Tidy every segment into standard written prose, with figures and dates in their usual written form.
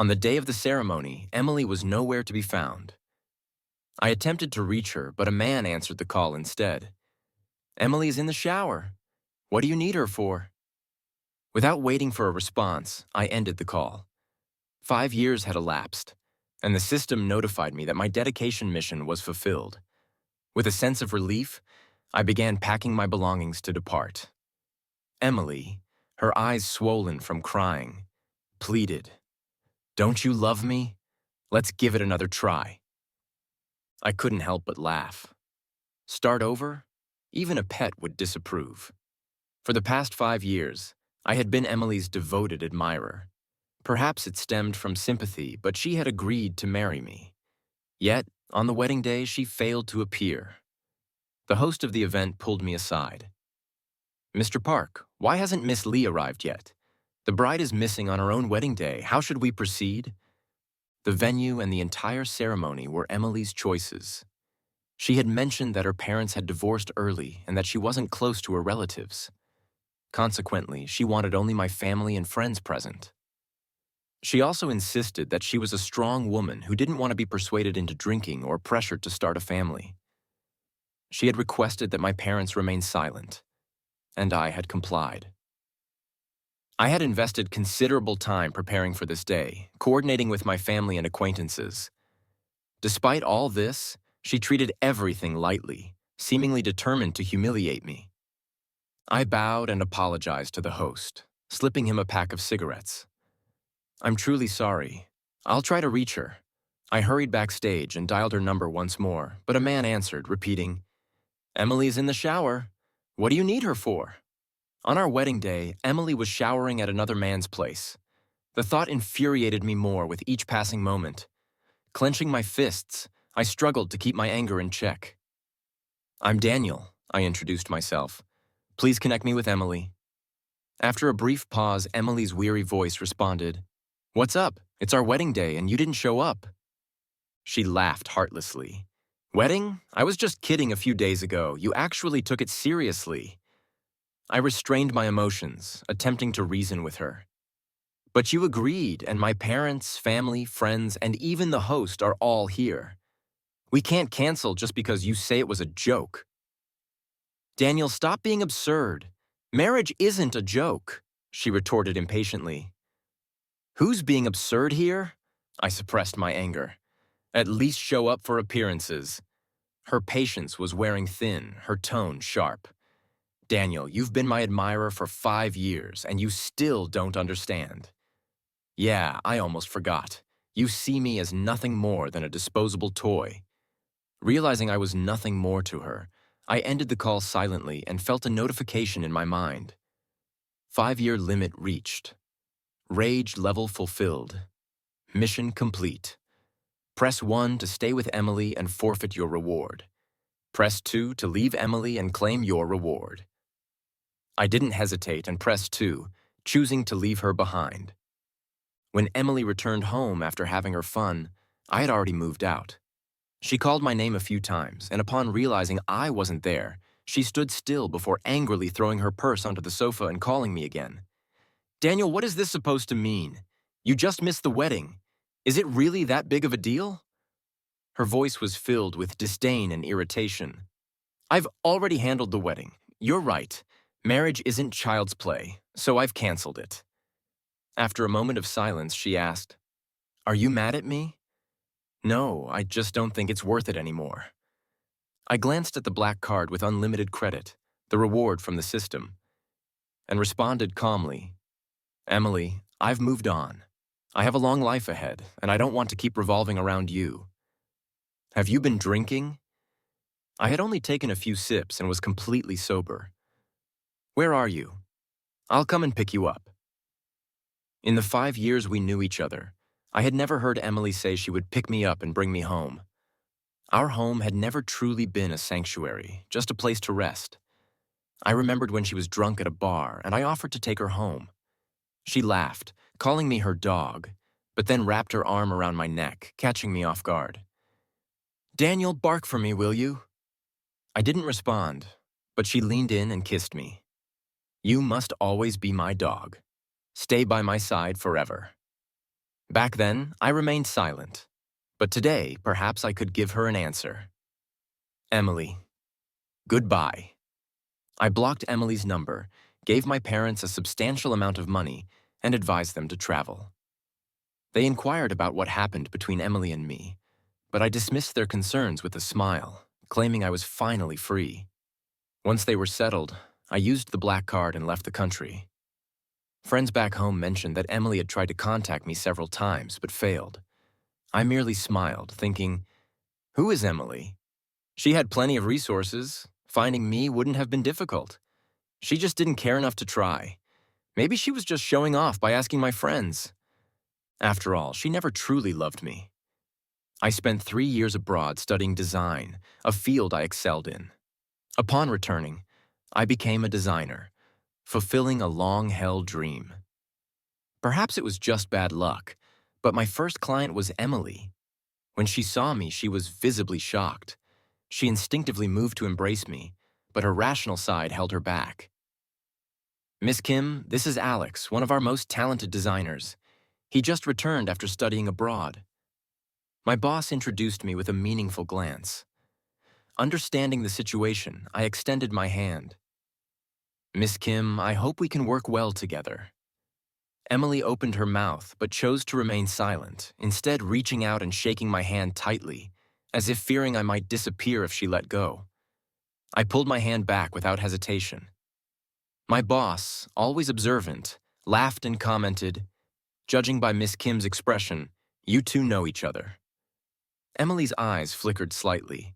On the day of the ceremony, Emily was nowhere to be found. I attempted to reach her, but a man answered the call instead. "Emily is in the shower. What do you need her for?" Without waiting for a response, I ended the call. 5 years had elapsed, and the system notified me that my dedication mission was fulfilled. With a sense of relief, I began packing my belongings to depart. Emily, her eyes swollen from crying, pleaded, "Don't you love me? Let's give it another try." I couldn't help but laugh. Start over? Even a pet would disapprove. For the past 5 years, I had been Emily's devoted admirer. Perhaps it stemmed from sympathy, but she had agreed to marry me. Yet, on the wedding day, she failed to appear. The host of the event pulled me aside. "Mr. Park, why hasn't Miss Lee arrived yet? The bride is missing on her own wedding day. How should we proceed?" The venue and the entire ceremony were Emily's choices. She had mentioned that her parents had divorced early and that she wasn't close to her relatives. Consequently, she wanted only my family and friends present. She also insisted that she was a strong woman who didn't want to be persuaded into drinking or pressured to start a family. She had requested that my parents remain silent, and I had complied. I had invested considerable time preparing for this day, coordinating with my family and acquaintances. Despite all this, she treated everything lightly, seemingly determined to humiliate me. I bowed and apologized to the host, slipping him a pack of cigarettes. "I'm truly sorry. I'll try to reach her." I hurried backstage and dialed her number once more, but a man answered, repeating, "Emily's in the shower. What do you need her for?" On our wedding day, Emily was showering at another man's place. The thought infuriated me more with each passing moment. Clenching my fists, I struggled to keep my anger in check. "I'm Daniel," I introduced myself. "Please connect me with Emily." After a brief pause, Emily's weary voice responded, "What's up? It's our wedding day and you didn't show up." She laughed heartlessly. "Wedding? I was just kidding a few days ago. You actually took it seriously." I restrained my emotions, attempting to reason with her. "But you agreed, and my parents, family, friends, and even the host are all here. We can't cancel just because you say it was a joke." "Daniel, stop being absurd. Marriage isn't a joke," she retorted impatiently. "Who's being absurd here?" I suppressed my anger. "At least show up for appearances." Her patience was wearing thin, her tone sharp. "Daniel, you've been my admirer for 5 years, and you still don't understand." "Yeah, I almost forgot. You see me as nothing more than a disposable toy." Realizing I was nothing more to her, I ended the call silently and felt a notification in my mind. 5-year limit reached. Rage level fulfilled. Mission complete. Press 1 to stay with Emily and forfeit your reward. Press 2 to leave Emily and claim your reward. I didn't hesitate and pressed 2, choosing to leave her behind. When Emily returned home after having her fun, I had already moved out. She called my name a few times, and upon realizing I wasn't there, she stood still before angrily throwing her purse onto the sofa and calling me again. "Daniel, what is this supposed to mean? You just missed the wedding. Is it really that big of a deal?" Her voice was filled with disdain and irritation. "I've already handled the wedding. You're right. Marriage isn't child's play, so I've canceled it." After a moment of silence, she asked, "Are you mad at me?" "No, I just don't think it's worth it anymore." I glanced at the black card with unlimited credit, the reward from the system, and responded calmly, "Emily, I've moved on. I have a long life ahead, and I don't want to keep revolving around you." "Have you been drinking?" I had only taken a few sips and was completely sober. "Where are you? I'll come and pick you up." In the 5 years we knew each other, I had never heard Emily say she would pick me up and bring me home. Our home had never truly been a sanctuary, just a place to rest. I remembered when she was drunk at a bar, and I offered to take her home. She laughed, calling me her dog, but then wrapped her arm around my neck, catching me off guard. "Daniel, bark for me, will you?" I didn't respond, but she leaned in and kissed me. "You must always be my dog. Stay by my side forever." Back then, I remained silent. But today, perhaps I could give her an answer. Emily. Goodbye. I blocked Emily's number, gave my parents a substantial amount of money, and advised them to travel. They inquired about what happened between Emily and me, but I dismissed their concerns with a smile, claiming I was finally free. Once they were settled, I used the black card and left the country. Friends back home mentioned that Emily had tried to contact me several times, but failed. I merely smiled, thinking, who is Emily? She had plenty of resources. Finding me wouldn't have been difficult. She just didn't care enough to try. Maybe she was just showing off by asking my friends. After all, she never truly loved me. I spent 3 years abroad studying design, a field I excelled in. Upon returning, I became a designer, fulfilling a long-held dream. Perhaps it was just bad luck, but my first client was Emily. When she saw me, she was visibly shocked. She instinctively moved to embrace me, but her rational side held her back. Miss Kim, this is Alex, one of our most talented designers. He just returned after studying abroad. My boss introduced me with a meaningful glance. Understanding the situation, I extended my hand. Miss Kim, I hope we can work well together. Emily opened her mouth but chose to remain silent, instead reaching out and shaking my hand tightly, as if fearing I might disappear if she let go. I pulled my hand back without hesitation. My boss, always observant, laughed and commented, judging by Miss Kim's expression, you two know each other. Emily's eyes flickered slightly.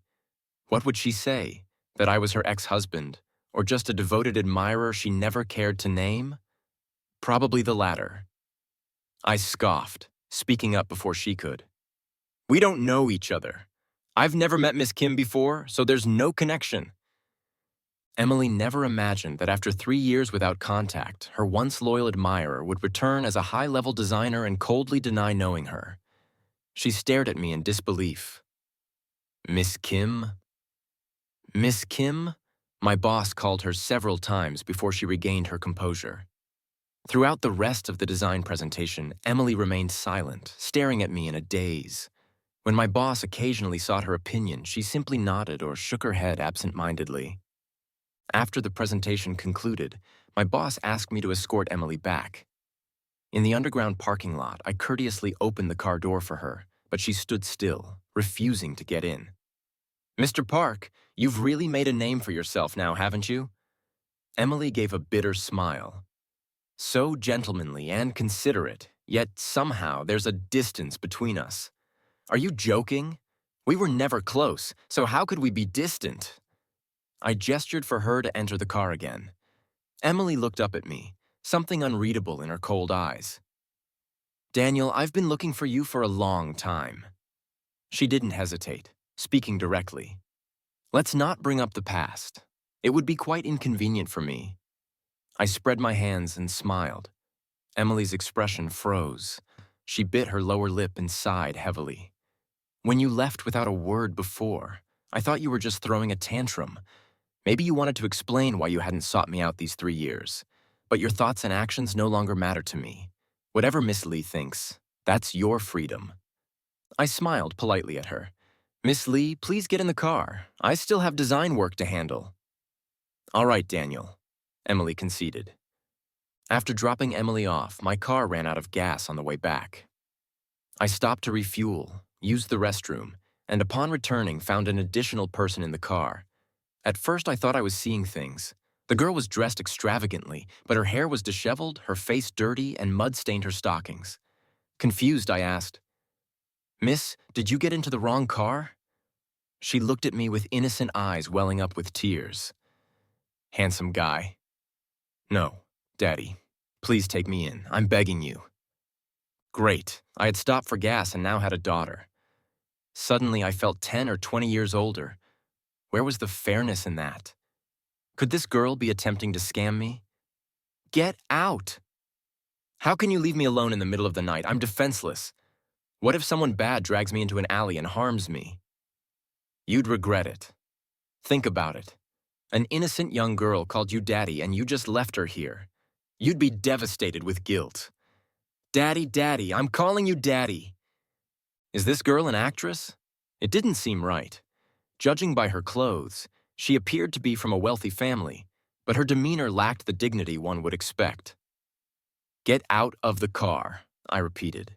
What would she say? That I was her ex-husband, or just a devoted admirer she never cared to name? Probably the latter. I scoffed, speaking up before she could. We don't know each other. I've never met Miss Kim before, so there's no connection. Emily never imagined that after 3 years without contact, her once loyal admirer would return as a high-level designer and coldly deny knowing her. She stared at me in disbelief. Miss Kim? Miss Kim? My boss called her several times before she regained her composure. Throughout the rest of the design presentation, Emily remained silent, staring at me in a daze. When my boss occasionally sought her opinion, she simply nodded or shook her head absent-mindedly. After the presentation concluded, my boss asked me to escort Emily back. In the underground parking lot, I courteously opened the car door for her, but she stood still, refusing to get in. Mr. Park, you've really made a name for yourself now, haven't you? Emily gave a bitter smile. So gentlemanly and considerate, yet somehow there's a distance between us. Are you joking? We were never close, so how could we be distant? I gestured for her to enter the car again. Emily looked up at me, something unreadable in her cold eyes. Daniel, I've been looking for you for a long time. She didn't hesitate, speaking directly. Let's not bring up the past. It would be quite inconvenient for me. I spread my hands and smiled. Emily's expression froze. She bit her lower lip and sighed heavily. When you left without a word before, I thought you were just throwing a tantrum. Maybe you wanted to explain why you hadn't sought me out these 3 years. But your thoughts and actions no longer matter to me. Whatever Miss Lee thinks, that's your freedom. I smiled politely at her. Miss Lee, please get in the car. I still have design work to handle. All right, Daniel, Emily conceded. After dropping Emily off, my car ran out of gas on the way back. I stopped to refuel, used the restroom, and upon returning found an additional person in the car. At first I thought I was seeing things. The girl was dressed extravagantly, but her hair was disheveled, her face dirty, and mud stained her stockings. Confused, I asked, Miss, did you get into the wrong car? She looked at me with innocent eyes welling up with tears. Handsome guy. No, Daddy. Please take me in. I'm begging you. Great. I had stopped for gas and now had a daughter. Suddenly I felt 10 or 20 years older. Where was the fairness in that? Could this girl be attempting to scam me? Get out! How can you leave me alone in the middle of the night? I'm defenseless. What if someone bad drags me into an alley and harms me? You'd regret it. Think about it. An innocent young girl called you daddy and you just left her here. You'd be devastated with guilt. Daddy, Daddy, I'm calling you Daddy. Is this girl an actress? It didn't seem right. Judging by her clothes, she appeared to be from a wealthy family, but her demeanor lacked the dignity one would expect. Get out of the car, I repeated.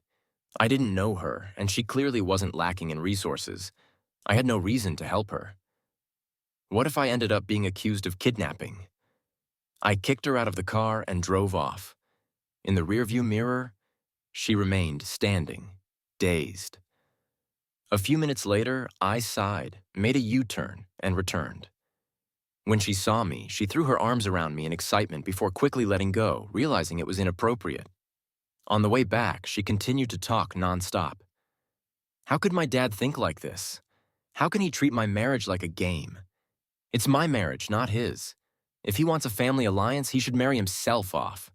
I didn't know her, and she clearly wasn't lacking in resources. I had no reason to help her. What if I ended up being accused of kidnapping? I kicked her out of the car and drove off. In the rearview mirror, she remained standing, dazed. A few minutes later, I sighed, made a U-turn, and returned. When she saw me, she threw her arms around me in excitement before quickly letting go, realizing it was inappropriate. On the way back, she continued to talk nonstop. How could my dad think like this? How can he treat my marriage like a game? It's my marriage, not his. If he wants a family alliance, he should marry himself off.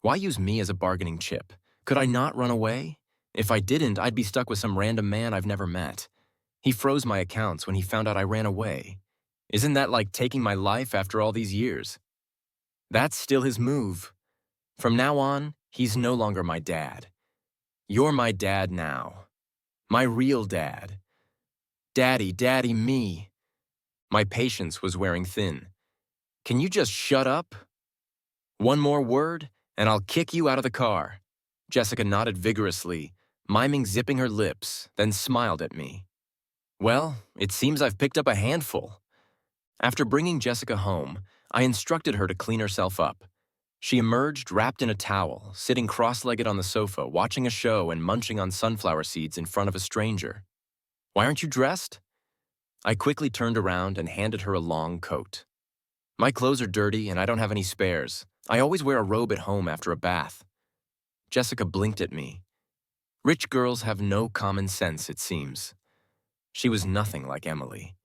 Why use me as a bargaining chip? Could I not run away? If I didn't, I'd be stuck with some random man I've never met. He froze my accounts when he found out I ran away. Isn't that like taking my life after all these years? That's still his move. From now on, he's no longer my dad. You're my dad now. My real dad. Daddy, Daddy, me. My patience was wearing thin. Can you just shut up? One more word, and I'll kick you out of the car. Jessica nodded vigorously, miming zipping her lips, then smiled at me. Well, it seems I've picked up a handful. After bringing Jessica home, I instructed her to clean herself up. She emerged wrapped in a towel, sitting cross-legged on the sofa, watching a show and munching on sunflower seeds in front of a stranger. Why aren't you dressed? I quickly turned around and handed her a long coat. My clothes are dirty and I don't have any spares. I always wear a robe at home after a bath. Jessica blinked at me. Rich girls have no common sense, it seems. She was nothing like Emily.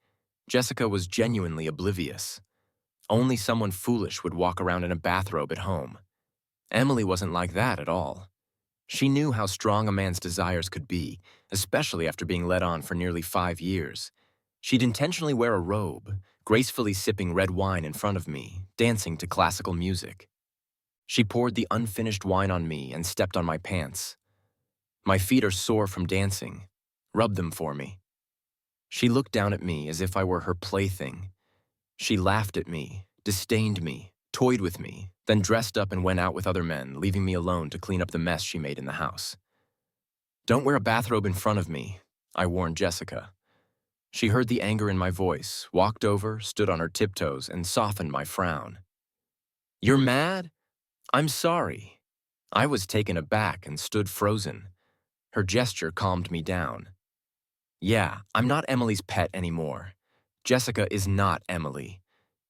Jessica was genuinely oblivious. Only someone foolish would walk around in a bathrobe at home. Emily wasn't like that at all. She knew how strong a man's desires could be, especially after being led on for nearly 5 years. She'd intentionally wear a robe, gracefully sipping red wine in front of me, dancing to classical music. She poured the unfinished wine on me and stepped on my pants. My feet are sore from dancing. Rub them for me. She looked down at me as if I were her plaything. She laughed at me, disdained me, toyed with me, then dressed up and went out with other men, leaving me alone to clean up the mess she made in the house. Don't wear a bathrobe in front of me, I warned Jessica. She heard the anger in my voice, walked over, stood on her tiptoes, and softened my frown. You're mad? I'm sorry. I was taken aback and stood frozen. Her gesture calmed me down. Yeah, I'm not Emily's pet anymore. Jessica is not Emily.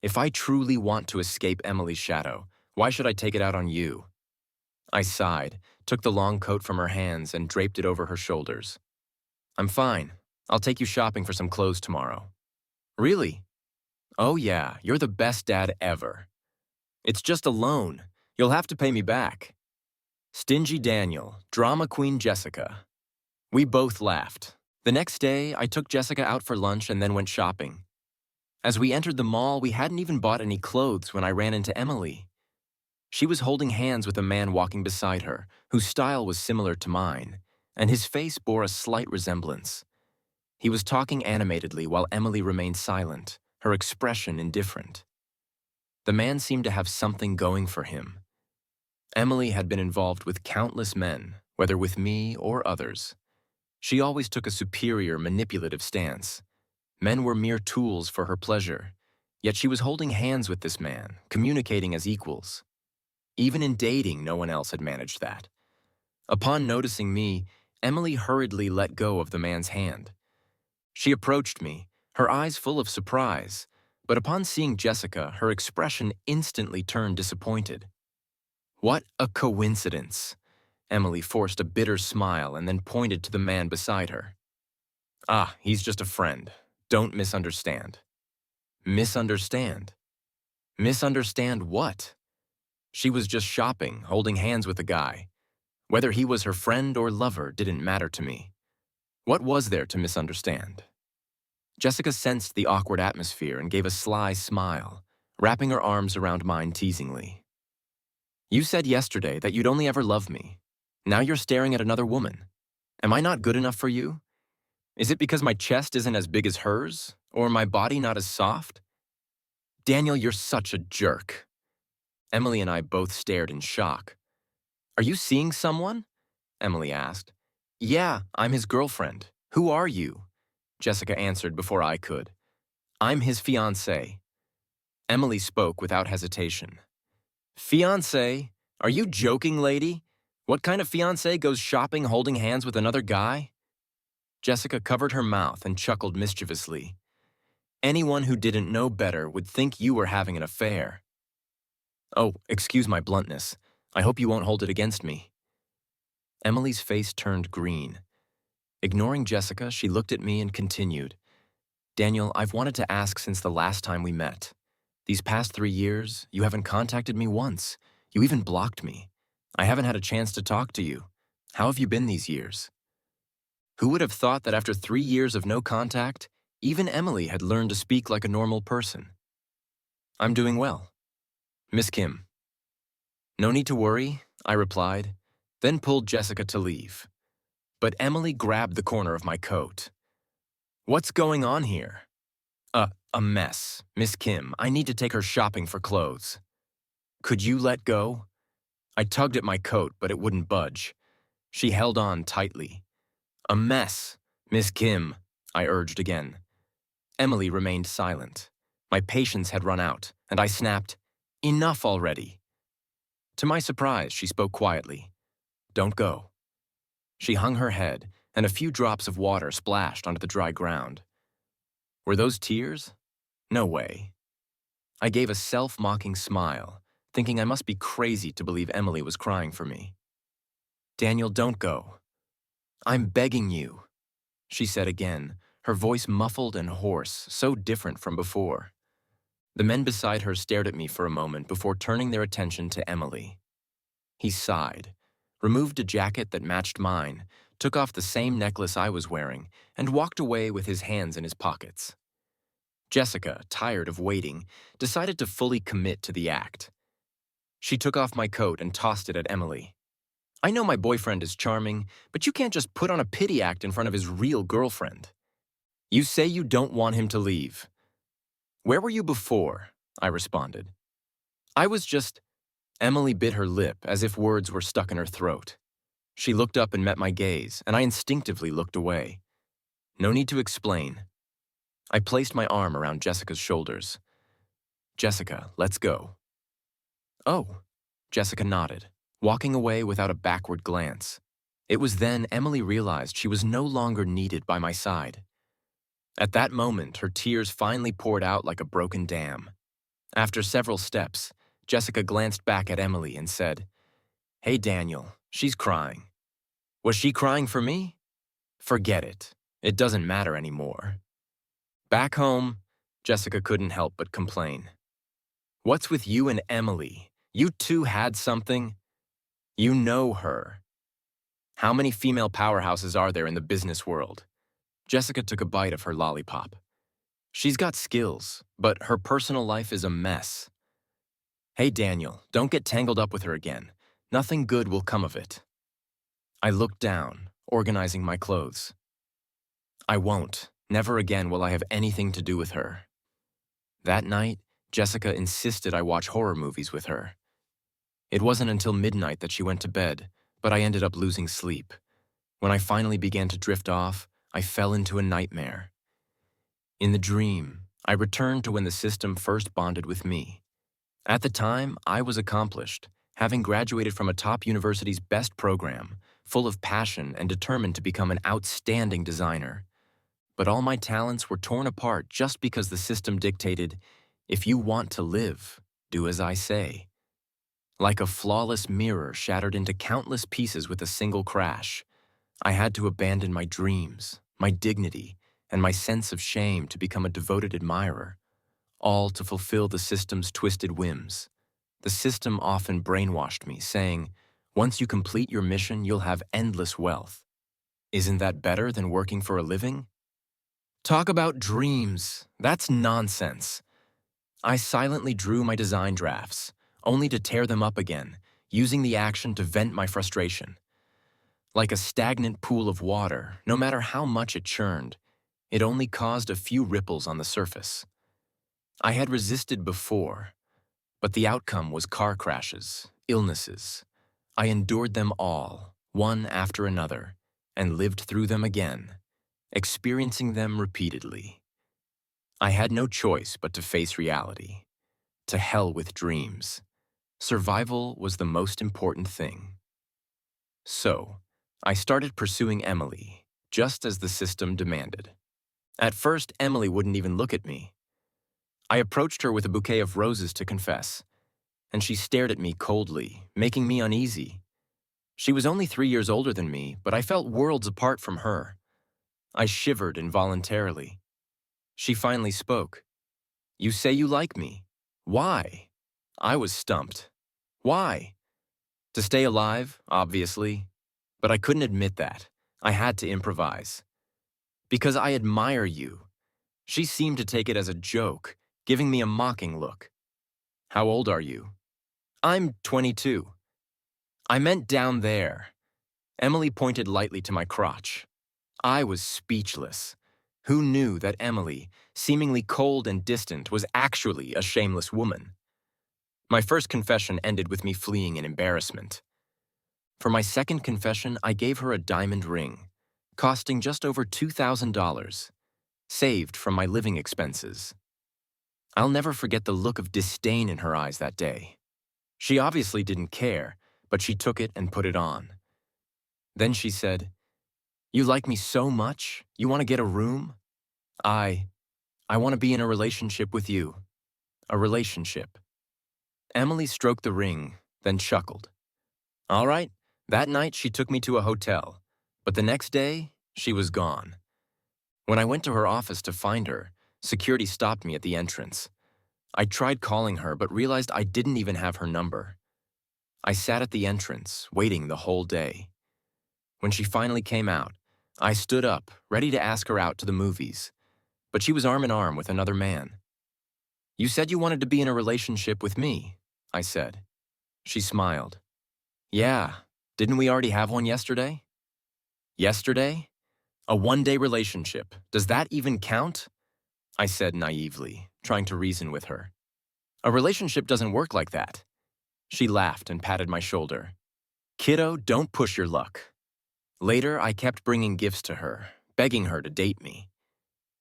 If I truly want to escape Emily's shadow, why should I take it out on you? I sighed, took the long coat from her hands, and draped it over her shoulders. I'm fine. I'll take you shopping for some clothes tomorrow. Really? Oh yeah, you're the best dad ever. It's just a loan. You'll have to pay me back. Stingy Daniel, drama queen Jessica. We both laughed. The next day, I took Jessica out for lunch and then went shopping. As we entered the mall, we hadn't even bought any clothes when I ran into Emily. She was holding hands with a man walking beside her, whose style was similar to mine, and his face bore a slight resemblance. He was talking animatedly while Emily remained silent, her expression indifferent. The man seemed to have something going for him. Emily had been involved with countless men, whether with me or others. She always took a superior, manipulative stance. Men were mere tools for her pleasure, yet she was holding hands with this man, communicating as equals. Even in dating, no one else had managed that. Upon noticing me, Emily hurriedly let go of the man's hand. She approached me, her eyes full of surprise, but upon seeing Jessica, her expression instantly turned disappointed. What a coincidence! Emily forced a bitter smile and then pointed to the man beside her. Ah, he's just a friend. Don't misunderstand. Misunderstand? Misunderstand what? She was just shopping, holding hands with a guy. Whether he was her friend or lover didn't matter to me. What was there to misunderstand? Jessica sensed the awkward atmosphere and gave a sly smile, wrapping her arms around mine teasingly. You said yesterday that you'd only ever love me. Now you're staring at another woman. Am I not good enough for you? Is it because my chest isn't as big as hers? Or my body not as soft? Daniel, you're such a jerk. Emily and I both stared in shock. Are you seeing someone? Emily asked. Yeah, I'm his girlfriend. Who are you? Jessica answered before I could. I'm his fiancée. Emily spoke without hesitation. Fiancé? Are you joking, lady? What kind of fiancé goes shopping holding hands with another guy? Jessica covered her mouth and chuckled mischievously. Anyone who didn't know better would think you were having an affair. Oh, excuse my bluntness. I hope you won't hold it against me. Emily's face turned green. Ignoring Jessica, she looked at me and continued. Daniel, I've wanted to ask since the last time we met. These past 3 years, you haven't contacted me once. You even blocked me. I haven't had a chance to talk to you. How have you been these years? Who would have thought that after 3 years of no contact, even Emily had learned to speak like a normal person? I'm doing well. Miss Kim. No need to worry, I replied, then pulled Jessica to leave. But Emily grabbed the corner of my coat. What's going on here? A mess. Miss Kim, I need to take her shopping for clothes. Could you let go? I tugged at my coat, but it wouldn't budge. She held on tightly. A mess. Miss Kim, I urged again. Emily remained silent. My patience had run out, and I snapped, Enough already. To my surprise, she spoke quietly. Don't go. She hung her head, and a few drops of water splashed onto the dry ground. Were those tears? No way. I gave a self-mocking smile, thinking I must be crazy to believe Emily was crying for me. Daniel, don't go. I'm begging you, she said again, her voice muffled and hoarse, so different from before. The men beside her stared at me for a moment before turning their attention to Emily. He sighed, removed a jacket that matched mine, took off the same necklace I was wearing, and walked away with his hands in his pockets. Jessica, tired of waiting, decided to fully commit to the act. She took off my coat and tossed it at Emily. I know my boyfriend is charming, but you can't just put on a pity act in front of his real girlfriend. You say you don't want him to leave. Where were you before? I responded. I was just... Emily bit her lip as if words were stuck in her throat. She looked up and met my gaze, and I instinctively looked away. No need to explain. I placed my arm around Jessica's shoulders. Jessica, let's go. Oh, Jessica nodded, walking away without a backward glance. It was then Emily realized she was no longer needed by my side. At that moment, her tears finally poured out like a broken dam. After several steps, Jessica glanced back at Emily and said, Hey, Daniel, she's crying. Was she crying for me? Forget it. It doesn't matter anymore. Back home, Jessica couldn't help but complain. What's with you and Emily? You two had something? You know her. How many female powerhouses are there in the business world? Jessica took a bite of her lollipop. She's got skills, but her personal life is a mess. Hey, Daniel, don't get tangled up with her again. Nothing good will come of it. I looked down, organizing my clothes. I won't. Never again will I have anything to do with her. That night, Jessica insisted I watch horror movies with her. It wasn't until midnight that she went to bed, but I ended up losing sleep. When I finally began to drift off, I fell into a nightmare. In the dream, I returned to when the system first bonded with me. At the time, I was accomplished, having graduated from a top university's best program, full of passion and determined to become an outstanding designer. But all my talents were torn apart just because the system dictated, if you want to live, do as I say. Like a flawless mirror shattered into countless pieces with a single crash, I had to abandon my dreams, my dignity, and my sense of shame to become a devoted admirer, all to fulfill the system's twisted whims. The system often brainwashed me, saying, once you complete your mission, you'll have endless wealth. Isn't that better than working for a living? Talk about dreams. That's nonsense. I silently drew my design drafts, only to tear them up again, using the action to vent my frustration. Like a stagnant pool of water, no matter how much it churned, it only caused a few ripples on the surface. I had resisted before, but the outcome was car crashes, illnesses. I endured them all, one after another, and lived through them again, experiencing them repeatedly. I had no choice but to face reality. To hell with dreams. Survival was the most important thing. So, I started pursuing Emily, just as the system demanded. At first, Emily wouldn't even look at me. I approached her with a bouquet of roses to confess, and she stared at me coldly, making me uneasy. She was only 3 years older than me, but I felt worlds apart from her. I shivered involuntarily. She finally spoke. "You say you like me. Why?" I was stumped. Why? To stay alive, obviously. But I couldn't admit that. I had to improvise. "Because I admire you." She seemed to take it as a joke, giving me a mocking look. "How old are you?" "I'm 22. "I meant down there." Emily pointed lightly to my crotch. I was speechless. Who knew that Emily, seemingly cold and distant, was actually a shameless woman? My first confession ended with me fleeing in embarrassment. For my second confession, I gave her a diamond ring, costing just over $2,000, saved from my living expenses. I'll never forget the look of disdain in her eyes that day. She obviously didn't care, but she took it and put it on. Then she said, "You like me so much? You want to get a room?" I want to be in a relationship with you. A relationship. Emily stroked the ring, then chuckled. All right, that night she took me to a hotel, but the next day, she was gone. When I went to her office to find her, security stopped me at the entrance. I tried calling her, but realized I didn't even have her number. I sat at the entrance, waiting the whole day. When she finally came out, I stood up, ready to ask her out to the movies, but she was arm in arm with another man. "You said you wanted to be in a relationship with me," I said. She smiled. "Yeah, didn't we already have one yesterday?" "Yesterday? A one-day relationship. Does that even count?" I said naively, trying to reason with her. "A relationship doesn't work like that." She laughed and patted my shoulder. "Kiddo, don't push your luck." Later, I kept bringing gifts to her, begging her to date me.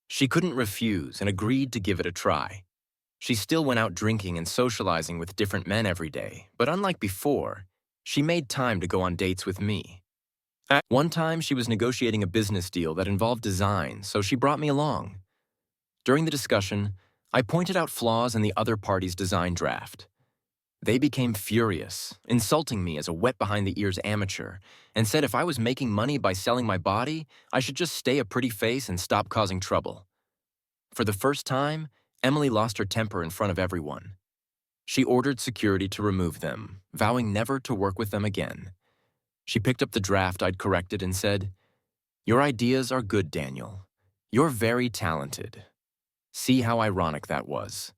She couldn't refuse and agreed to give it a try. She still went out drinking and socializing with different men every day, but unlike before, she made time to go on dates with me. At one time, she was negotiating a business deal that involved design, so she brought me along. During the discussion, I pointed out flaws in the other party's design draft. They became furious, insulting me as a wet-behind-the-ears amateur, and said if I was making money by selling my body, I should just stay a pretty face and stop causing trouble. For the first time, Emily lost her temper in front of everyone. She ordered security to remove them, vowing never to work with them again. She picked up the draft I'd corrected and said, "Your ideas are good, Daniel. You're very talented." See how ironic that was.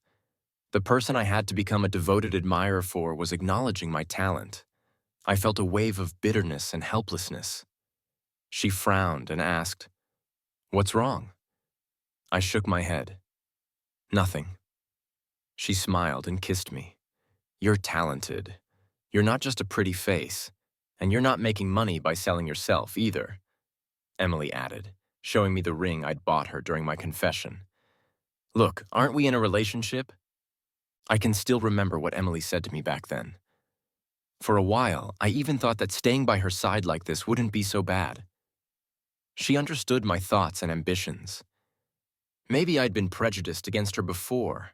The person I had to become a devoted admirer for was acknowledging my talent. I felt a wave of bitterness and helplessness. She frowned and asked, "What's wrong?" I shook my head. "Nothing." She smiled and kissed me. "You're talented. You're not just a pretty face, and you're not making money by selling yourself either," Emily added, showing me the ring I'd bought her during my confession. "Look, aren't we in a relationship?" I can still remember what Emily said to me back then. For a while, I even thought that staying by her side like this wouldn't be so bad. She understood my thoughts and ambitions. Maybe I'd been prejudiced against her before.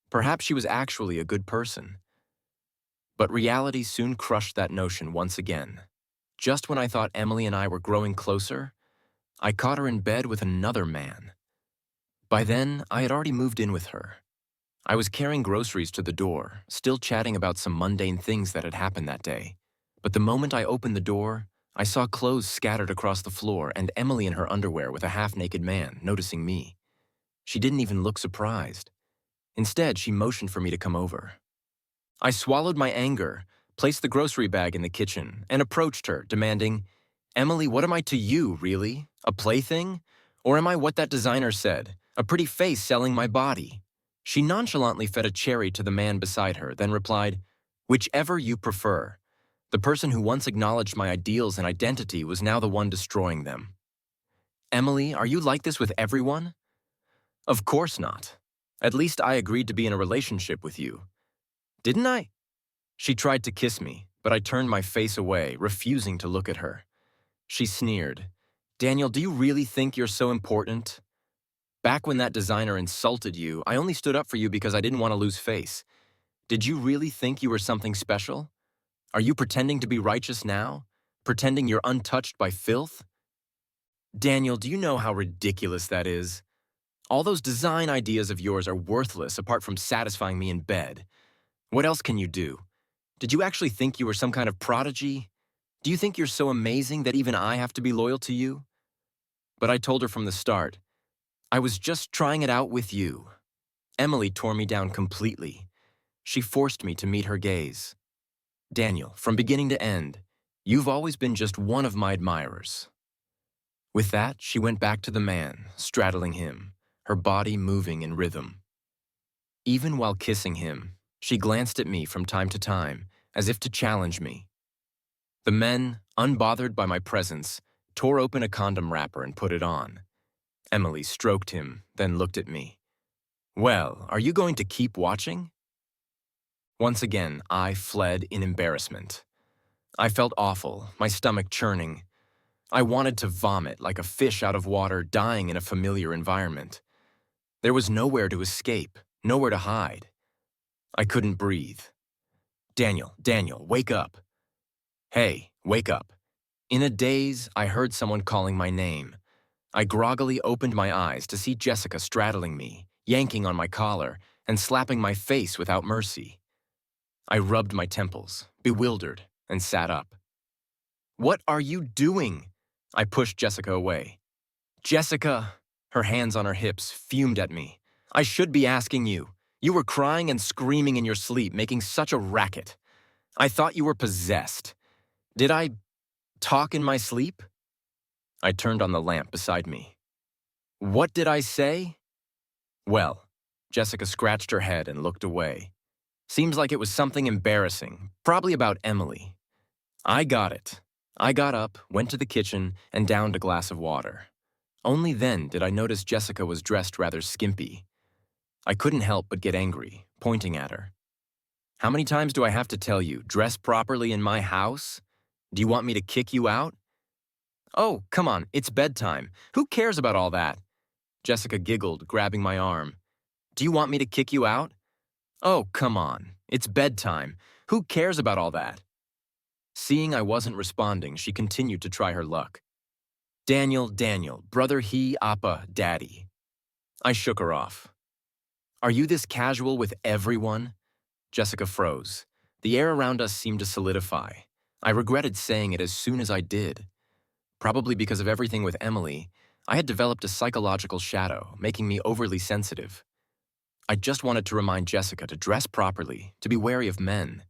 Perhaps she was actually a good person. But reality soon crushed that notion once again. Just when I thought Emily and I were growing closer, I caught her in bed with another man. By then, I had already moved in with her. I was carrying groceries to the door, still chatting about some mundane things that had happened that day. But the moment I opened the door, I saw clothes scattered across the floor and Emily in her underwear with a half-naked man, noticing me. She didn't even look surprised. Instead, she motioned for me to come over. I swallowed my anger, placed the grocery bag in the kitchen, and approached her, demanding, Emily, what am I to you, really? A plaything? Or am I what that designer said? A pretty face selling my body? She nonchalantly fed a cherry to the man beside her, then replied, "Whichever you prefer." The person who once acknowledged my ideals and identity was now the one destroying them. Emily, are you like this with everyone? Of course not. At least I agreed to be in a relationship with you. Didn't I? She tried to kiss me, but I turned my face away, refusing to look at her. She sneered. Daniel, do you really think you're so important? Back when that designer insulted you, I only stood up for you because I didn't want to lose face. Did you really think you were something special? Are you pretending to be righteous now? Pretending you're untouched by filth? Daniel, do you know how ridiculous that is? All those design ideas of yours are worthless apart from satisfying me in bed. What else can you do? Did you actually think you were some kind of prodigy? Do you think you're so amazing that even I have to be loyal to you? But I told her from the start, I was just trying it out with you. Emily tore me down completely. She forced me to meet her gaze. Daniel, from beginning to end, you've always been just one of my admirers. With that, she went back to the man, straddling him, her body moving in rhythm. Even while kissing him, she glanced at me from time to time, as if to challenge me. The men, unbothered by my presence, tore open a condom wrapper and put it on. Emily stroked him, then looked at me. Well, are you going to keep watching? Once again, I fled in embarrassment. I felt awful, my stomach churning. I wanted to vomit like a fish out of water dying in a familiar environment. There was nowhere to escape, nowhere to hide. I couldn't breathe. Daniel, wake up. Hey, wake up. In a daze, I heard someone calling my name. I groggily opened my eyes to see Jessica straddling me, yanking on my collar, and slapping my face without mercy. I rubbed my temples, bewildered, and sat up. What are you doing? I pushed Jessica away. Jessica, her hands on her hips, fumed at me. I should be asking you. You were crying and screaming in your sleep, making such a racket. I thought you were possessed. Did I talk in my sleep? I turned on the lamp beside me. What did I say? Well, Jessica scratched her head and looked away. Seems like it was something embarrassing, probably about Emily. I got it. I got up, went to the kitchen, and downed a glass of water. Only then did I notice Jessica was dressed rather skimpy. I couldn't help but get angry, pointing at her. How many times do I have to tell you, dress properly in my house? Do you want me to kick you out? Oh, come on, it's bedtime. Who cares about all that? Jessica giggled, grabbing my arm. Do you want me to kick you out? Oh, come on, it's bedtime. Who cares about all that? Seeing I wasn't responding, she continued to try her luck. Daniel, brother he, appa, daddy. I shook her off. Are you this casual with everyone? Jessica froze. The air around us seemed to solidify. I regretted saying it as soon as I did. Probably because of everything with Emily, I had developed a psychological shadow, making me overly sensitive. I just wanted to remind Jessica to dress properly, to be wary of men.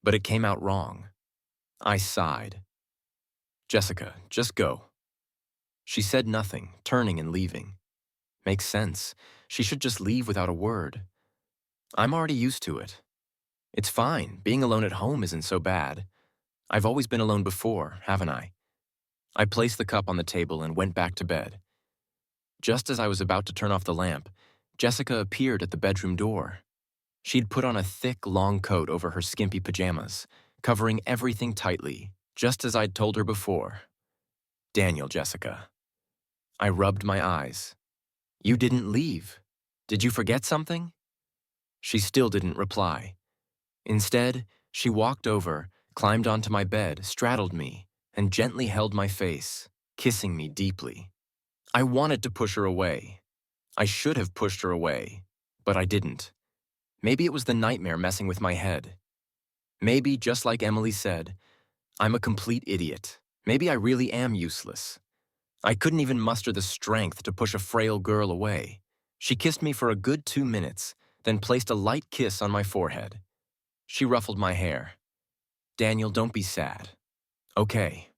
But it came out wrong. I sighed. Jessica, just go. She said nothing, turning and leaving. Makes sense. She should just leave without a word. I'm already used to it. It's fine. Being alone at home isn't so bad. I've always been alone before, haven't I? I placed the cup on the table and went back to bed. Just as I was about to turn off the lamp, Jessica appeared at the bedroom door. She'd put on a thick, long coat over her skimpy pajamas, covering everything tightly, just as I'd told her before. Daniel, Jessica. I rubbed my eyes. You didn't leave. Did you forget something? She still didn't reply. Instead, she walked over, climbed onto my bed, straddled me, and gently held my face, kissing me deeply. I wanted to push her away. I should have pushed her away, but I didn't. Maybe it was the nightmare messing with my head. Maybe, just like Emily said, I'm a complete idiot. Maybe I really am useless. I couldn't even muster the strength to push a frail girl away. She kissed me for a good 2 minutes, then placed a light kiss on my forehead. She ruffled my hair. Daniel, don't be sad. Okay.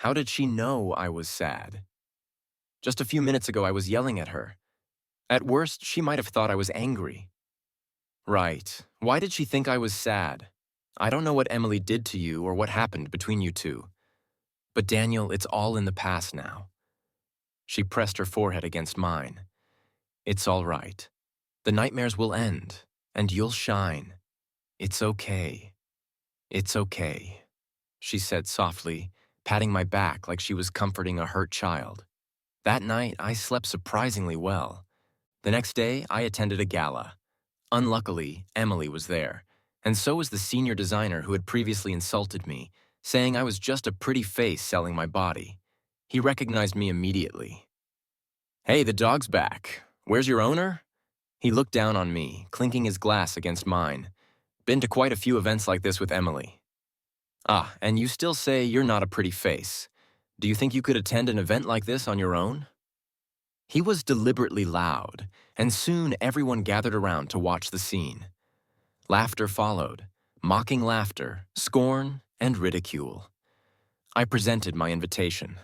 How did she know I was sad? Just a few minutes ago, I was yelling at her. At worst, she might have thought I was angry. Right. Why did she think I was sad? I don't know what Emily did to you or what happened between you two. But Daniel, it's all in the past now. She pressed her forehead against mine. It's all right. The nightmares will end, and you'll shine. It's okay. It's okay, she said softly, patting my back like she was comforting a hurt child. That night, I slept surprisingly well. The next day, I attended a gala. Unluckily, Emily was there, and so was the senior designer who had previously insulted me, saying I was just a pretty face selling my body. He recognized me immediately. Hey, the dog's back. Where's your owner? He looked down on me, clinking his glass against mine. Been to quite a few events like this with Emily. Ah, and you still say you're not a pretty face. Do you think you could attend an event like this on your own? He was deliberately loud, and soon everyone gathered around to watch the scene. Laughter followed, mocking laughter, scorn, and ridicule. I presented my invitation.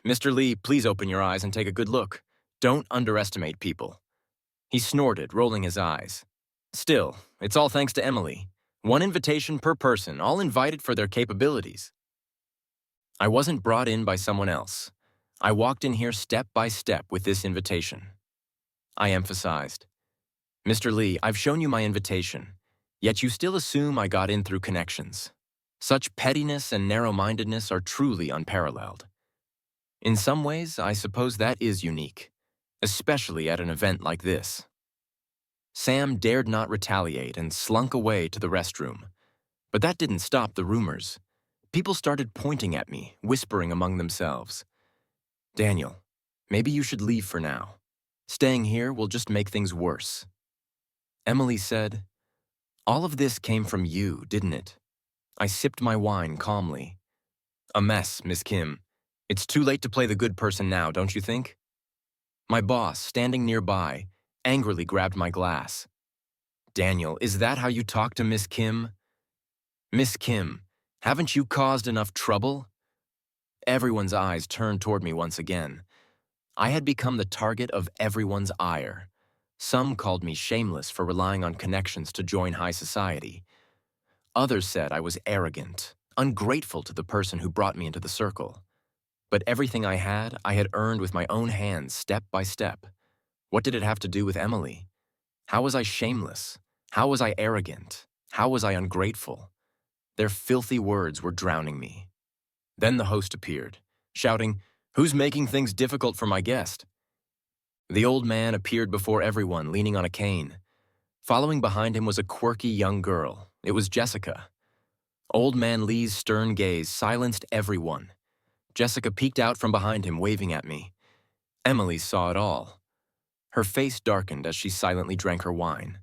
Mr. Lee, please open your eyes and take a good look. Don't underestimate people. He snorted, rolling his eyes. Still, it's all thanks to Emily. One invitation per person, all invited for their capabilities. I wasn't brought in by someone else. I walked in here step by step with this invitation. I emphasized. Mr. Lee, I've shown you my invitation, yet you still assume I got in through connections. Such pettiness and narrow-mindedness are truly unparalleled. In some ways, I suppose that is unique, especially at an event like this. Sam dared not retaliate and slunk away to the restroom. But that didn't stop the rumors. People started pointing at me, whispering among themselves. Daniel, maybe you should leave for now. Staying here will just make things worse. Emily said, all of this came from you, didn't it? I sipped my wine calmly. A mess, Miss Kim. It's too late to play the good person now, don't you think? My boss, standing nearby, angrily grabbed my glass. Daniel, is that how you talk to Miss Kim? Miss Kim, haven't you caused enough trouble? Everyone's eyes turned toward me once again. I had become the target of everyone's ire. Some called me shameless for relying on connections to join high society. Others said I was arrogant, ungrateful to the person who brought me into the circle. But everything I had earned with my own hands, step by step. What did it have to do with Emily? How was I shameless? How was I arrogant? How was I ungrateful? Their filthy words were drowning me. Then the host appeared, shouting, "Who's making things difficult for my guest?" The old man appeared before everyone, leaning on a cane. Following behind him was a quirky young girl. It was Jessica. Old man Lee's stern gaze silenced everyone. Jessica peeked out from behind him, waving at me. Emily saw it all. Her face darkened as she silently drank her wine.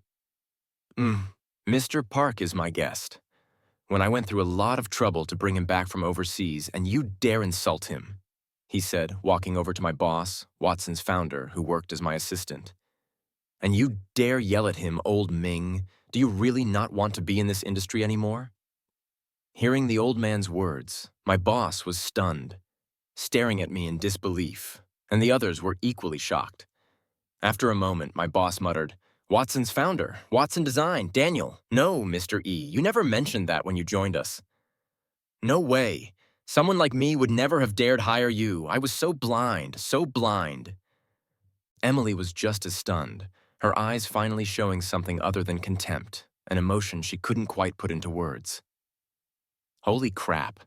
Mr. Park is my guest. When I went through a lot of trouble to bring him back from overseas, and you dare insult him, he said, walking over to my boss, Watson's founder, who worked as my assistant. And you dare yell at him, old Ming. Do you really not want to be in this industry anymore? Hearing the old man's words, my boss was stunned, staring at me in disbelief, and the others were equally shocked. After a moment, my boss muttered, Watson's founder, Watson Design, Daniel. No, Mr. E, you never mentioned that when you joined us. No way. Someone like me would never have dared hire you. I was so blind, so blind. Emily was just as stunned, her eyes finally showing something other than contempt, an emotion she couldn't quite put into words. Holy crap.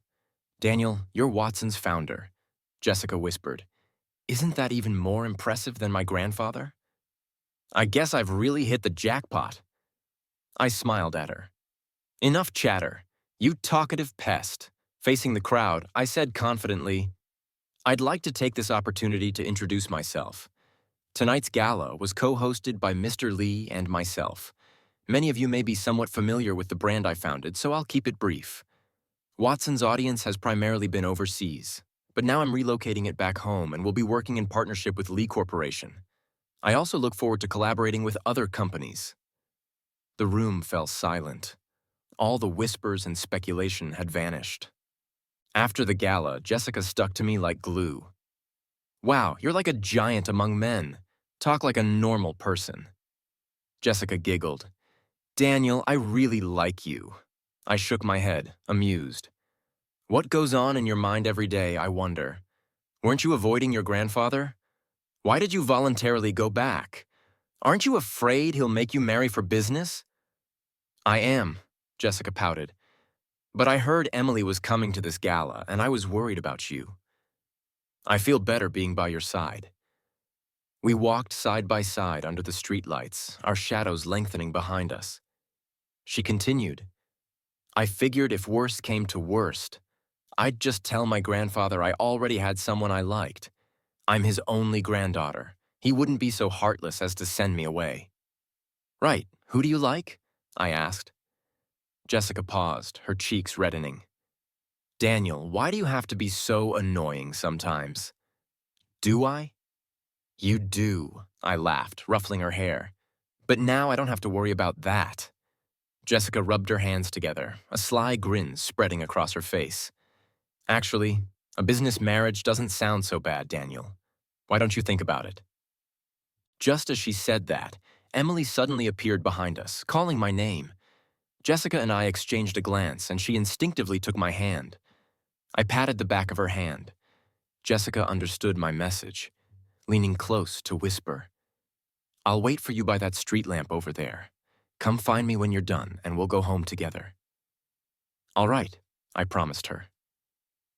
Daniel, you're Watson's founder, Jessica whispered. Isn't that even more impressive than my grandfather? I guess I've really hit the jackpot. I smiled at her. Enough chatter. You talkative pest. Facing the crowd, I said confidently, I'd like to take this opportunity to introduce myself. Tonight's gala was co-hosted by Mr. Lee and myself. Many of you may be somewhat familiar with the brand I founded, so I'll keep it brief. Watson's audience has primarily been overseas, but now I'm relocating it back home and will be working in partnership with Lee Corporation. I also look forward to collaborating with other companies. The room fell silent. All the whispers and speculation had vanished. After the gala, Jessica stuck to me like glue. Wow, you're like a giant among men. Talk like a normal person. Jessica giggled. Daniel, I really like you. I shook my head, amused. What goes on in your mind every day, I wonder? Weren't you avoiding your grandfather? Why did you voluntarily go back? Aren't you afraid he'll make you marry for business? I am, Jessica pouted. But I heard Emily was coming to this gala, and I was worried about you. I feel better being by your side. We walked side by side under the streetlights, our shadows lengthening behind us. She continued, I figured if worst came to worst, I'd just tell my grandfather I already had someone I liked. I'm his only granddaughter. He wouldn't be so heartless as to send me away. Right, who do you like? I asked. Jessica paused, her cheeks reddening. Daniel, why do you have to be so annoying sometimes? Do I? You do, I laughed, ruffling her hair. But now I don't have to worry about that. Jessica rubbed her hands together, a sly grin spreading across her face. Actually, a business marriage doesn't sound so bad, Daniel. Why don't you think about it? Just as she said that, Emily suddenly appeared behind us, calling my name. Jessica and I exchanged a glance, and she instinctively took my hand. I patted the back of her hand. Jessica understood my message, leaning close to whisper, I'll wait for you by that street lamp over there. Come find me when you're done, and we'll go home together. All right, I promised her.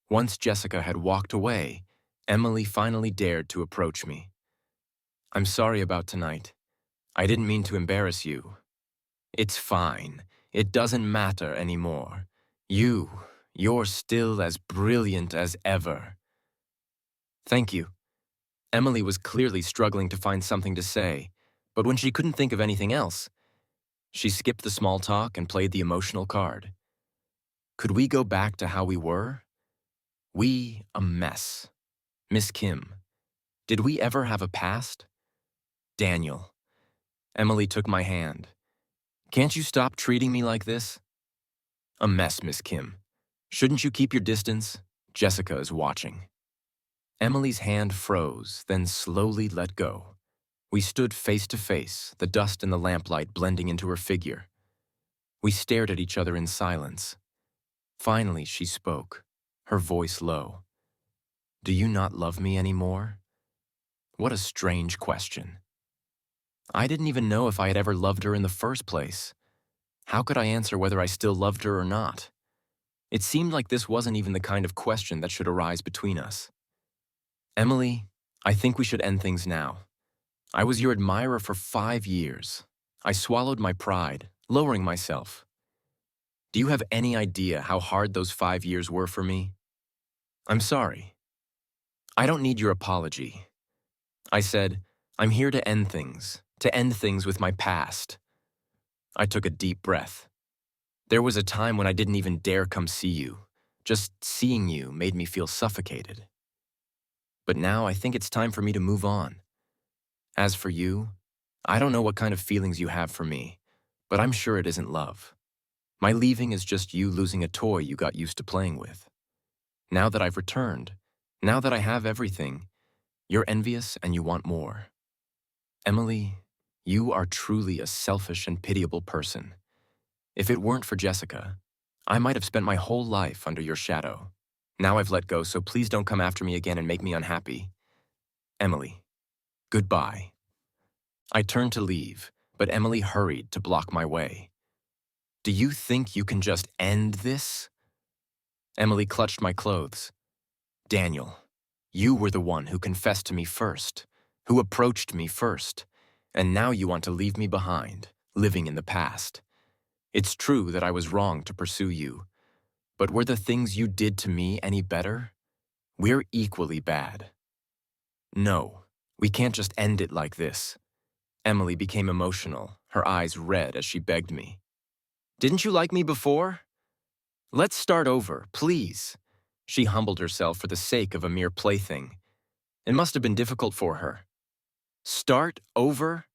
Once Jessica had walked away, Emily finally dared to approach me. I'm sorry about tonight. I didn't mean to embarrass you. It's fine. It doesn't matter anymore. You're still as brilliant as ever. Thank you. Emily was clearly struggling to find something to say, but when she couldn't think of anything else, she skipped the small talk and played the emotional card. Could we go back to how we were? We, a mess. Miss Kim. Did we ever have a past? Daniel. Emily took my hand. Can't you stop treating me like this? A mess, Miss Kim. Shouldn't you keep your distance? Jessica is watching. Emily's hand froze, then slowly let go. We stood face to face, the dust in the lamplight blending into her figure. We stared at each other in silence. Finally, she spoke, her voice low. Do you not love me anymore? What a strange question. I didn't even know if I had ever loved her in the first place. How could I answer whether I still loved her or not? It seemed like this wasn't even the kind of question that should arise between us. Emily, I think we should end things now. I was your admirer for 5 years. I swallowed my pride, lowering myself. Do you have any idea how hard those 5 years were for me? I'm sorry. I don't need your apology. I said, I'm here to end things with my past. I took a deep breath. There was a time when I didn't even dare come see you. Just seeing you made me feel suffocated. But now I think it's time for me to move on. As for you, I don't know what kind of feelings you have for me, but I'm sure it isn't love. My leaving is just you losing a toy you got used to playing with. Now that I've returned, now that I have everything, you're envious and you want more. Emily, you are truly a selfish and pitiable person. If it weren't for Jessica, I might have spent my whole life under your shadow. Now I've let go, so please don't come after me again and make me unhappy. Emily, goodbye. I turned to leave, but Emily hurried to block my way. Do you think you can just end this? Emily clutched my clothes. Daniel, you were the one who confessed to me first, who approached me first, and now you want to leave me behind, living in the past. It's true that I was wrong to pursue you, but were the things you did to me any better? We're equally bad. No, we can't just end it like this. Emily became emotional, her eyes red as she begged me. Didn't you like me before? Let's start over, please. She humbled herself for the sake of a mere plaything. It must have been difficult for her. Start over?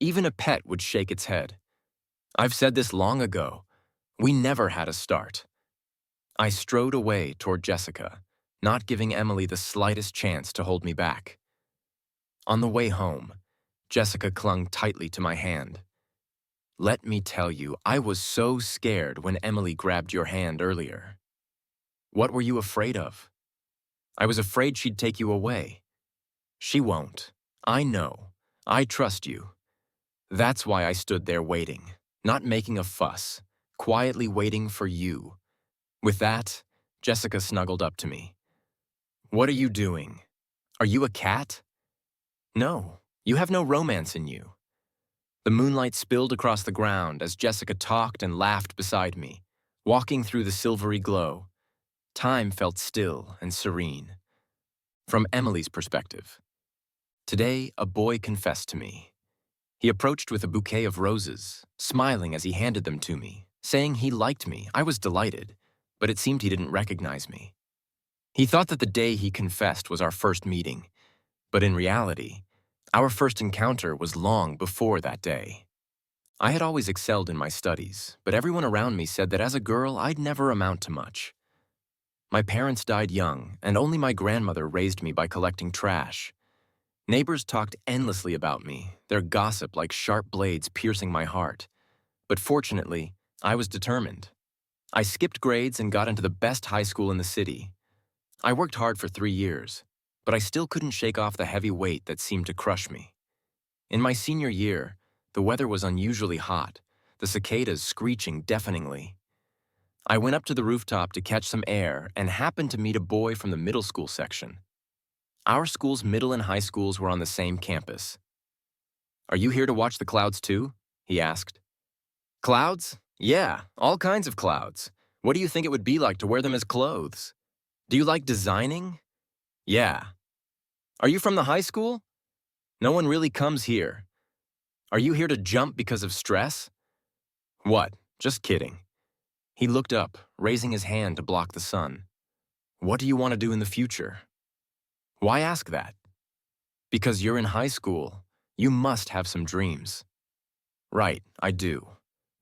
Even a pet would shake its head. I've said this long ago. We never had a start. I strode away toward Jessica, not giving Emily the slightest chance to hold me back. On the way home, Jessica clung tightly to my hand. Let me tell you, I was so scared when Emily grabbed your hand earlier. What were you afraid of? I was afraid she'd take you away. She won't. I know. I trust you. That's why I stood there waiting, not making a fuss, quietly waiting for you. With that, Jessica snuggled up to me. What are you doing? Are you a cat? No, you have no romance in you. The moonlight spilled across the ground as Jessica talked and laughed beside me, walking through the silvery glow. Time felt still and serene. From Emily's perspective, today a boy confessed to me. He approached with a bouquet of roses, smiling as he handed them to me, saying he liked me. I was delighted, but it seemed he didn't recognize me. He thought that the day he confessed was our first meeting, but in reality, our first encounter was long before that day. I had always excelled in my studies, but everyone around me said that as a girl I'd never amount to much. My parents died young, and only my grandmother raised me by collecting trash. Neighbors talked endlessly about me, their gossip like sharp blades piercing my heart. But fortunately, I was determined. I skipped grades and got into the best high school in the city. I worked hard for 3 years, but I still couldn't shake off the heavy weight that seemed to crush me. In my senior year, the weather was unusually hot, the cicadas screeching deafeningly. I went up to the rooftop to catch some air and happened to meet a boy from the middle school section. Our school's middle and high schools were on the same campus. Are you here to watch the clouds too? He asked. Clouds? Yeah, all kinds of clouds. What do you think it would be like to wear them as clothes? Do you like designing? Yeah. Are you from the high school? No one really comes here. Are you here to jump because of stress? What? Just kidding. He looked up, raising his hand to block the sun. What do you want to do in the future? Why ask that? Because you're in high school. You must have some dreams. Right, I do.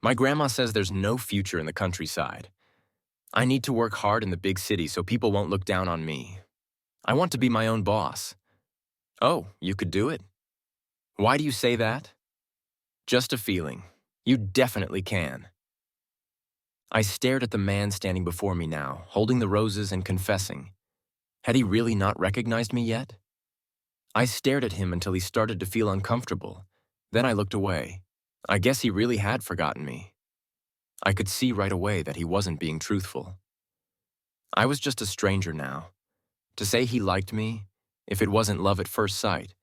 My grandma says there's no future in the countryside. I need to work hard in the big city so people won't look down on me. I want to be my own boss. Oh, you could do it? Why do you say that? Just a feeling. You definitely can. I stared at the man standing before me now, holding the roses and confessing. Had he really not recognized me yet? I stared at him until he started to feel uncomfortable. Then I looked away. I guess he really had forgotten me. I could see right away that he wasn't being truthful. I was just a stranger now. To say he liked me, if it wasn't love at first sight,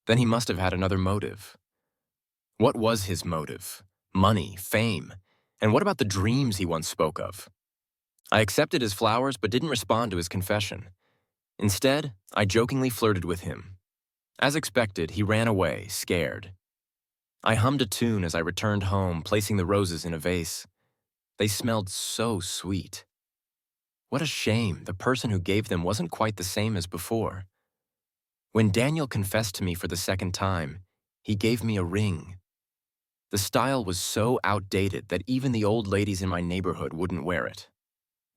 then he must have had another motive. What was his motive? Money, fame, and what about the dreams he once spoke of? I accepted his flowers but didn't respond to his confession. Instead, I jokingly flirted with him. As expected, he ran away, scared. I hummed a tune as I returned home, placing the roses in a vase. They smelled so sweet. What a shame the person who gave them wasn't quite the same as before. When Daniel confessed to me for the second time, he gave me a ring. The style was so outdated that even the old ladies in my neighborhood wouldn't wear it.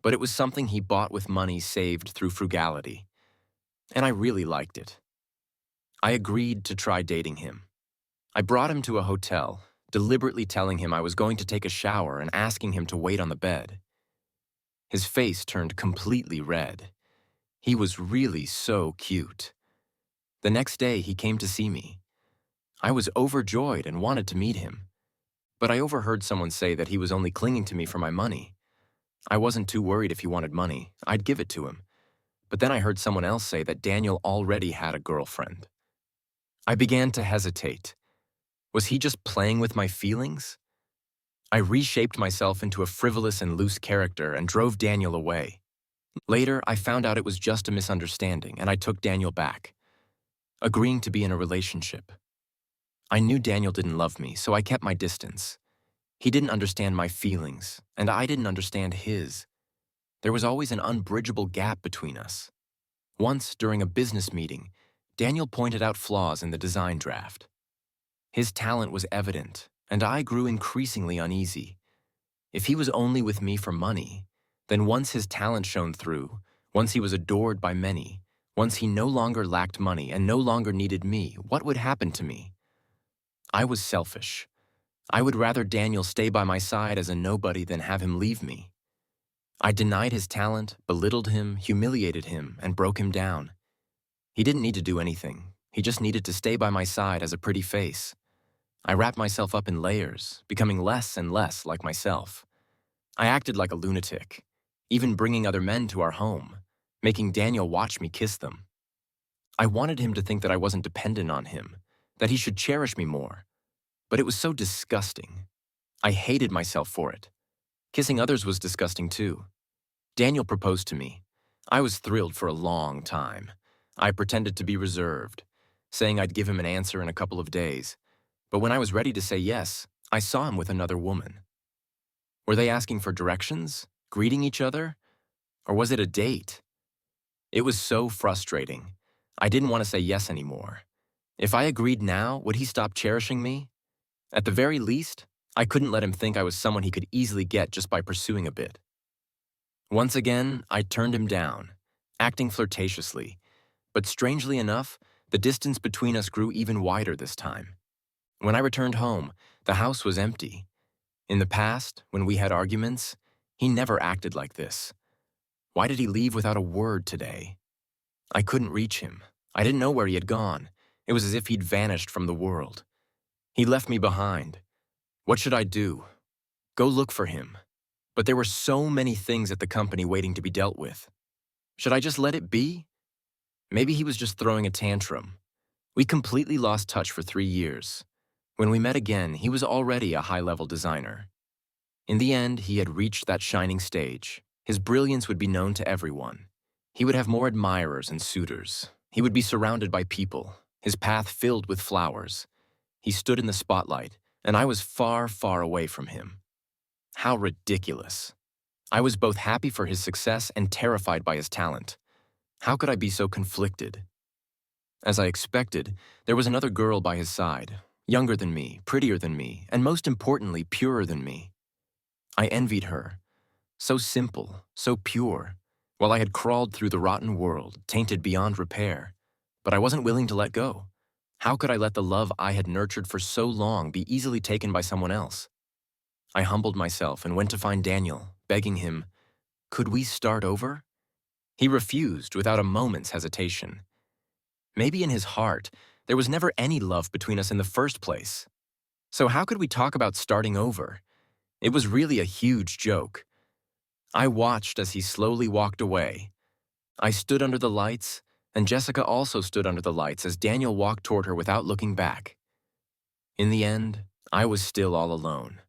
But it was something he bought with money saved through frugality. And I really liked it. I agreed to try dating him. I brought him to a hotel, deliberately telling him I was going to take a shower and asking him to wait on the bed. His face turned completely red. He was really so cute. The next day, he came to see me. I was overjoyed and wanted to meet him. But I overheard someone say that he was only clinging to me for my money. I wasn't too worried if he wanted money. I'd give it to him. But then I heard someone else say that Daniel already had a girlfriend. I began to hesitate. Was he just playing with my feelings? I reshaped myself into a frivolous and loose character and drove Daniel away. Later, I found out it was just a misunderstanding, and I took Daniel back, agreeing to be in a relationship. I knew Daniel didn't love me, so I kept my distance. He didn't understand my feelings, and I didn't understand his. There was always an unbridgeable gap between us. Once, during a business meeting, Daniel pointed out flaws in the design draft. His talent was evident, and I grew increasingly uneasy. If he was only with me for money, Then once his talent shone through, once he was adored by many, once he no longer lacked money and no longer needed me, what would happen to me? I was selfish. I would rather Daniel stay by my side as a nobody than have him leave me. I denied his talent, belittled him, humiliated him, and broke him down. He didn't need to do anything. He just needed to stay by my side as a pretty face. I wrapped myself up in layers, becoming less and less like myself. I acted like a lunatic, even bringing other men to our home, making Daniel watch me kiss them. I wanted him to think that I wasn't dependent on him, that he should cherish me more. But it was so disgusting. I hated myself for it. Kissing others was disgusting too. Daniel proposed to me. I was thrilled for a long time. I pretended to be reserved, saying I'd give him an answer in a couple of days. But when I was ready to say yes, I saw him with another woman. Were they asking for directions, greeting each other, or was it a date? It was so frustrating. I didn't want to say yes anymore. If I agreed now, would he stop cherishing me? At the very least, I couldn't let him think I was someone he could easily get just by pursuing a bit. Once again, I turned him down, acting flirtatiously. But strangely enough, the distance between us grew even wider this time. When I returned home, the house was empty. In the past, when we had arguments, he never acted like this. Why did he leave without a word today? I couldn't reach him. I didn't know where he had gone. It was as if he'd vanished from the world. He left me behind. What should I do? Go look for him. But there were so many things at the company waiting to be dealt with. Should I just let it be? Maybe he was just throwing a tantrum. We completely lost touch for 3 years. When we met again, he was already a high-level designer. In the end, he had reached that shining stage. His brilliance would be known to everyone. He would have more admirers and suitors. He would be surrounded by people, his path filled with flowers. He stood in the spotlight, and I was far, far away from him. How ridiculous. I was both happy for his success and terrified by his talent. How could I be so conflicted? As I expected, there was another girl by his side, younger than me, prettier than me, and most importantly, purer than me. I envied her. So simple, so pure, while I had crawled through the rotten world, tainted beyond repair. But I wasn't willing to let go. How could I let the love I had nurtured for so long be easily taken by someone else? I humbled myself and went to find Daniel, begging him, could we start over? He refused without a moment's hesitation. Maybe in his heart, there was never any love between us in the first place. So how could we talk about starting over? It was really a huge joke. I watched as he slowly walked away. I stood under the lights, and Jessica also stood under the lights as Daniel walked toward her without looking back. In the end, I was still all alone.